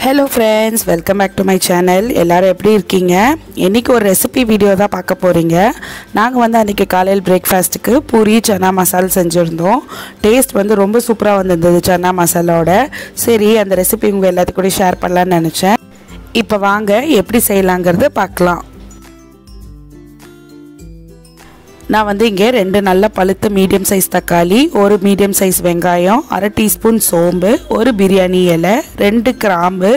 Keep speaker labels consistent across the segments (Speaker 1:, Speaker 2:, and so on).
Speaker 1: Hello friends, welcome back to my channel. எல்லாரும் எப்படி இருக்கீங்க? இன்னைக்கு ஒரு ரெசிபி வீடியோ தான் பார்க்க போறீங்க. நாங்க வந்து அன்னைக்கு காலையில பிரேக்ஃபாஸ்ட்க்கு பூரி சன்னா மசாலா செஞ்சிருந்தோம். டேஸ்ட் வந்து ரொம்ப சூப்பரா வந்திருந்தது சன்னா மசாலாவோட. சரி அந்த ரெசிபி உங்க எல்லாத்துக்கும் கூட ஷேர் பண்ணலாம்னு நினைச்சேன். இப்போ வாங்க எப்படி செய்யலாம்ங்கறத பார்க்கலாம். நான் வந்து இங்கே ரெண்டு நல்ல பழுத்த மீடியம் சைஸ் தக்காளி, ஒரு மீடியம் சைஸ் வெங்காயம், அரை டீஸ்பூன் சோம்பு, ஒரு பிரியாணி இலை, 2 கிராம்பு,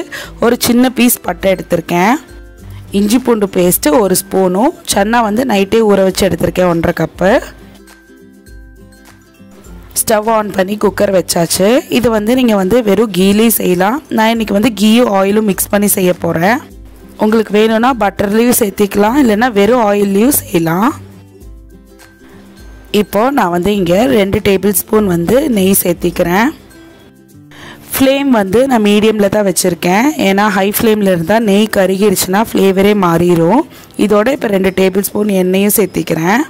Speaker 1: ஒரு சின்ன பீஸ் பட்டை எடுத்திருக்கேன். இஞ்சி பூண்டு பேஸ்ட் ஒரு ஸ்பூனும், சன்னா வந்து நைட்டே ஊற வச்சு எடுத்திருக்கேன் 1.5 கப்பு. ஸ்டவ் ஆன் பண்ணி குக்கர் வச்சாச்சு. இது வந்து நீங்கள் வந்து வெறும் கீலையும் செய்யலாம். நான் இன்றைக்கி வந்து கீயும் ஆயிலும் மிக்ஸ் பண்ணி செய்ய போகிறேன். உங்களுக்கு வேணும்னா பட்டர்லேயும் சேர்த்திக்கலாம், இல்லைன்னா வெறும் ஆயில்லையும் செய்யலாம். இப்போ நான் வந்து இங்கே 2 டேபிள் ஸ்பூன் வந்து நெய் சேர்த்திக்கிறேன். ஃப்ளேம் வந்து நான் மீடியமில் தான் வச்சுருக்கேன். ஏன்னா ஹை ஃப்ளேமில் இருந்தால் நெய் கருகிடுச்சுன்னா ஃப்ளேவரே மாறிடும். இதோட இப்போ 2 டேபிள் ஸ்பூன் எண்ணெயும் சேர்த்திக்கிறேன்.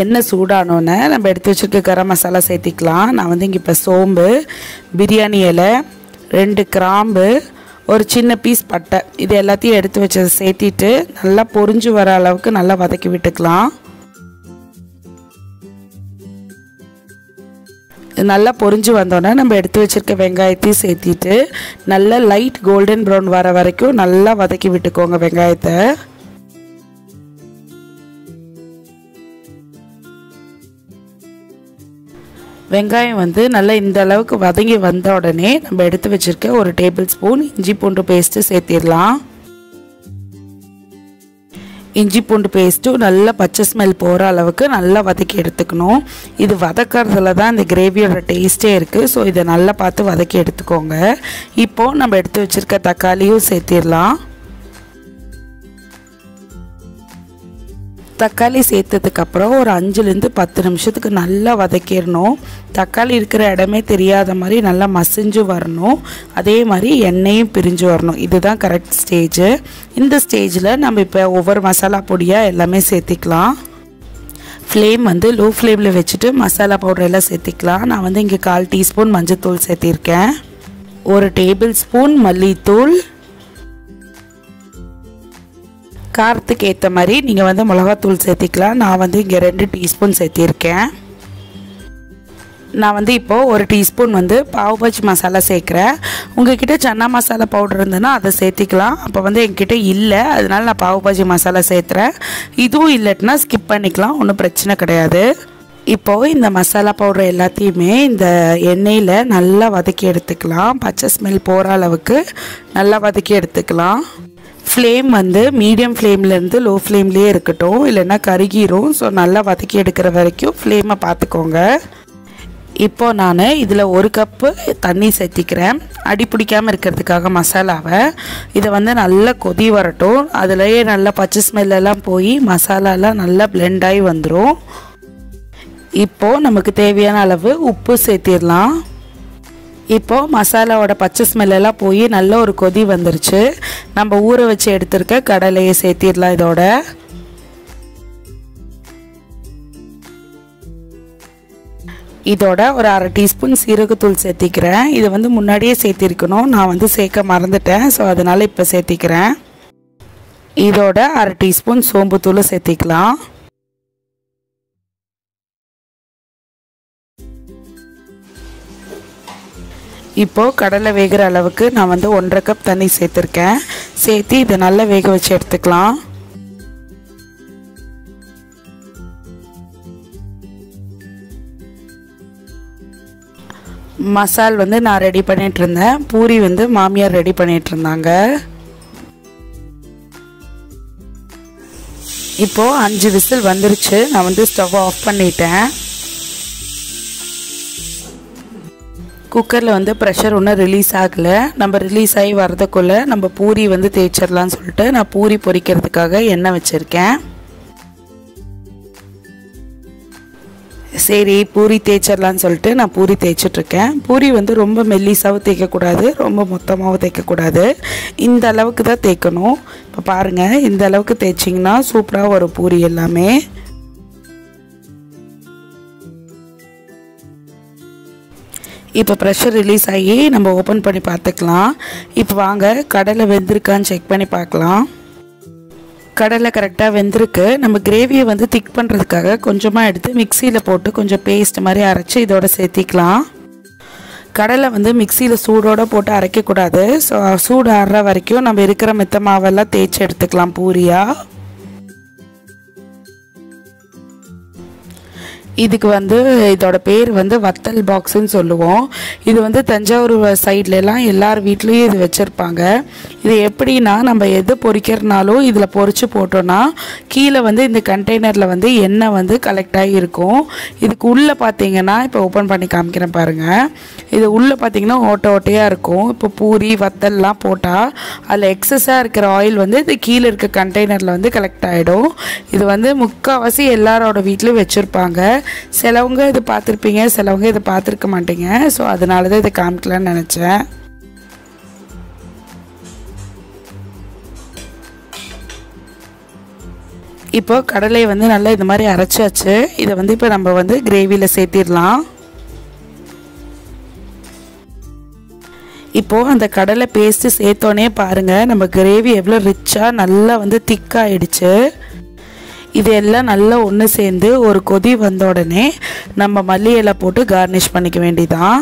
Speaker 1: எண்ணெய் சூடானோன்னே நம்ம எடுத்து வச்சுருக்க கரம் மசாலா சேர்த்திக்கலாம். நான் வந்து இங்கே இப்போ சோம்பு, பிரியாணி இலை, 2 கிராம்பு, ஒரு சின்ன பீஸ் பட்டை, இது எல்லாத்தையும் எடுத்து வச்சதை சேர்த்திட்டு நல்லா பொரிஞ்சு வர அளவுக்கு நல்லா வதக்கி விட்டுக்கலாம். நல்லா பொரிஞ்சு வந்தோன்னே நம்ம எடுத்து வச்சுருக்க வெங்காயத்தையும் சேர்த்திட்டு நல்லா லைட் கோல்டன் ப்ரௌன் வர வரைக்கும் நல்லா வதக்கி விட்டுக்கோங்க வெங்காயத்தை. வெங்காயம் வந்து நல்லா இந்த அளவுக்கு வதங்கி வந்த உடனே நம்ம எடுத்து வச்சுருக்க ஒரு டேபிள் ஸ்பூன் இஞ்சி பூண்டு பேஸ்ட்டு சேர்த்திடலாம். இஞ்சி பூண்டு பேஸ்ட்டும் நல்லா பச்சை ஸ்மெல் போகிற அளவுக்கு நல்லா வதக்கி எடுத்துக்கணும். இது வதக்கிறதுல தான் இந்த கிரேவியோட டேஸ்ட்டே இருக்குது. ஸோ இதை நல்லா பார்த்து வதக்கி எடுத்துக்கோங்க. இப்போது நம்ம எடுத்து வச்சுருக்க தக்காளியும் சேர்த்திடலாம். தக்காளி சேர்த்ததுக்கப்புறம் ஒரு 5லேருந்து 10 நிமிஷத்துக்கு நல்லா வதக்கிடணும். தக்காளி இருக்கிற இடமே தெரியாத மாதிரி நல்லா மசிஞ்சு வரணும். அதே மாதிரி எண்ணெயும் பிரிஞ்சு வரணும். இதுதான் கரெக்ட் ஸ்டேஜு. இந்த ஸ்டேஜில் நம்ம இப்போ ஒவ்வொரு மசாலா பொடியாக எல்லாமே சேர்த்திக்கலாம். ஃப்ளேம் வந்து லோ ஃப்ளேமில் வச்சுட்டு மசாலா பவுடர் எல்லாம் சேர்த்திக்கலாம். நான் வந்து இங்கே 1/4 டீஸ்பூன் மஞ்சள்தூள் சேர்த்திருக்கேன், 1 டேபிள் ஸ்பூன் மல்லித்தூள், காரத்துக்கு ஏற்ற மாதிரி நீங்கள் வந்து மிளகாத்தூள் சேர்த்திக்கலாம். நான் வந்து இங்கே 2 டீஸ்பூன் சேர்த்திருக்கேன். நான் வந்து இப்போது 1 டீஸ்பூன் வந்து பாவ் பாஜி மசாலா சேர்க்குறேன். உங்கள்கிட்ட சன்னா மசாலா பவுடர் இருந்ததுன்னா அதை சேர்த்திக்கலாம். அப்போ வந்து என்கிட்ட இல்லை, அதனால நான் பாவ் பாஜி மசாலா சேர்த்துறேன். இதுவும் இல்லைன்னா ஸ்கிப் பண்ணிக்கலாம், ஒன்றும் பிரச்சனை கிடையாது. இப்போது இந்த மசாலா பவுடர் எல்லாத்தையுமே இந்த எண்ணெயில் நல்லா வதக்கி எடுத்துக்கலாம். பச்சை ஸ்மெல் போகிற அளவுக்கு நல்லா வதக்கி எடுத்துக்கலாம். ஃப்ளேம் வந்து மீடியம் ஃப்ளேம்லேருந்து லோ ஃப்ளேம்லேயே இருக்கட்டும், இல்லைன்னா கருகிரும். ஸோ நல்லா வதக்கி எடுக்கிற வரைக்கும் ஃப்ளேமை பார்த்துக்கோங்க. இப்போது நான் இதில் 1 கப்பு தண்ணி சேர்த்திக்கிறேன், அடி பிடிக்காமல் இருக்கிறதுக்காக மசாலாவை. இதை வந்து நல்லா கொதி வரட்டும். அதுலேயே நல்லா பச்சை ஸ்மெல்லாம் போய் மசாலாலாம் நல்லா பிளெண்ட் ஆகி வந்துடும். இப்போது நமக்கு தேவையான அளவு உப்பு சேர்த்திடலாம். இப்போது மசாலாவோட பச்சை ஸ்மெல்லாம் போய் நல்ல ஒரு கொதி வந்துருச்சு. நம்ம ஊற வச்சு எடுத்துருக்க கடலையை சேர்த்திடலாம். இதோட ஒரு 1/2 டீஸ்பூன் சீரகத்தூள் சேர்த்திக்கிறேன். இது வந்து முன்னாடியே சேர்த்திருக்கணும், நான் வந்து சேர்க்க மறந்துட்டேன். ஸோ அதனால் இப்போ சேர்த்திக்கிறேன். இதோட 1/2 டீஸ்பூன் சோம்புத்தூள் சேர்த்திக்கலாம். இப்போது கடலை வேகிற அளவுக்கு நான் வந்து 1.5 கப் தண்ணி சேர்த்துருக்கேன். சேர்த்து இதை நல்லா வேக வச்சு எடுத்துக்கலாம். மசால் வந்து நான் ரெடி பண்ணிட்டு இருந்தேன், பூரி வந்து மாமியார் ரெடி பண்ணிட்டு இருந்தாங்க. இப்போது 5 விசில் வந்துருச்சு. நான் வந்து ஸ்டவ் ஆஃப் பண்ணிட்டேன். குக்கரில் வந்து ப்ரெஷர் ஒன்றும் ரிலீஸ் ஆகலை. நம்ம ரிலீஸ் ஆகி வரதுக்குள்ளே நம்ம பூரி வந்து தேய்ச்சிடலான்னு சொல்லிட்டு நான் பூரி பொரிக்கிறதுக்காக எண்ணெய் வச்சுருக்கேன். சரி பூரி தேய்ச்சிடலான்னு சொல்லிட்டு நான் பூரி தேய்ச்சிட்ருக்கேன். பூரி வந்து ரொம்ப மெல்லிசாவும் தேய்க்கக்கூடாது, ரொம்ப மொத்தமாகவும் தேய்க்கக்கூடாது. இந்த அளவுக்கு தான் தேய்க்கணும். இப்போ பாருங்கள், இந்த அளவுக்கு தேய்ச்சிங்கன்னா சூப்பராக வரும் பூரி எல்லாமே. இப்போ ப்ரெஷர் ரிலீஸ் ஆகி நம்ம ஓப்பன் பண்ணி பார்த்துக்கலாம். இப்போ வாங்க கடலை வெந்திருக்கான்னு செக் பண்ணி பார்க்கலாம். கடலை கரெக்டாக வெந்திருக்கு. நம்ம கிரேவியை வந்து திக் பண்ணுறதுக்காக கொஞ்சமாக எடுத்து மிக்சியில் போட்டு கொஞ்சம் பேஸ்ட் மாதிரி அரைச்சி இதோட சேர்த்திக்கலாம். கடலை வந்து மிக்சியில் சூடோடு போட்டு அரைக்கக்கூடாது. ஸோ சூடு ஆறுற வரைக்கும் நம்ம இருக்கிற மெத்த மாவெல்லாம் தேய்ச்சி எடுத்துக்கலாம் பூரியாக. இதுக்கு வந்து இதோட பேர் வந்து வத்தல் பாக்ஸுன்னு சொல்லுவோம். இது வந்து தஞ்சாவூர் சைட்லலாம் எல்லார் வீட்லேயும் இது வச்சுருப்பாங்க. இது எப்படின்னா நம்ம எது பொரிக்கிறனாலும் இதில் பொரித்து போட்டோன்னா கீழே வந்து இந்த கண்டெய்னரில் வந்து எண்ணெய் வந்து கலெக்ட் ஆகி இருக்கும். இதுக்கு உள்ளே பார்த்தீங்கன்னா இப்போ ஓப்பன் பண்ணி காமிக்கிறேன் பாருங்கள். இது உள்ளே பார்த்தீங்கன்னா ஓட்டை ஓட்டையாக இருக்கும். இப்போ பூரி வத்தல்லாம் போட்டால் அதில் எக்ஸஸாக இருக்கிற ஆயில் வந்து இது கீழே இருக்க கண்டெய்னரில் வந்து கலெக்ட் ஆகிடும். இது வந்து முக்கால்வாசி எல்லாரோட வீட்லேயும் வச்சுருப்பாங்க. சிலவங்க இது பார்த்துருப்பீங்க, சிலவங்க இதை பார்த்துருக்க மாட்டீங்க. ஸோ அதனால தான் இதை காமிக்கலான்னு நினச்சேன். இப்போ கடலையை வந்து நல்லா இந்த மாதிரி அரைச்சாச்சு. இதை வந்து இப்போ நம்ம வந்து கிரேவியில் சேர்த்திடலாம். இப்போது அந்த கடலை பேஸ்ட்டு சேர்த்தோன்னே பாருங்கள் நம்ம கிரேவி எவ்வளோ ரிச்சாக நல்லா வந்து திக்காகிடுச்சு. இது எல்லாம் நல்லா ஒன்று சேர்ந்து ஒரு கொதி வந்த உடனே நம்ம மல்லி இலை போட்டு கார்னிஷ் பண்ணிக்க வேண்டியதான்.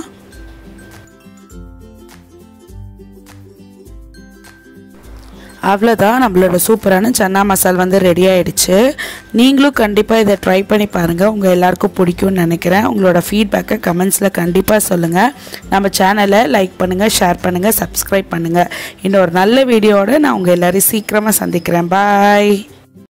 Speaker 1: அவ்வளோதான், நம்மளோட சூப்பரான சன்னா மசால் வந்து ரெடி ஆகிடுச்சு. நீங்களும் கண்டிப்பாக இதை ட்ரை பண்ணி பாருங்கள். உங்கள் எல்லாருக்கும் பிடிக்கும்னு நினைக்கிறேன். உங்களோட ஃபீட்பேக்கை கமெண்ட்ஸில் கண்டிப்பாக சொல்லுங்கள். நம்ம சேனலை லைக் பண்ணுங்கள், ஷேர் பண்ணுங்கள், சப்ஸ்கிரைப் பண்ணுங்கள். இன்னொரு நல்ல வீடியோவோடு நான் உங்கள் எல்லோரையும் சீக்கிரமாக சந்திக்கிறேன். பாய்.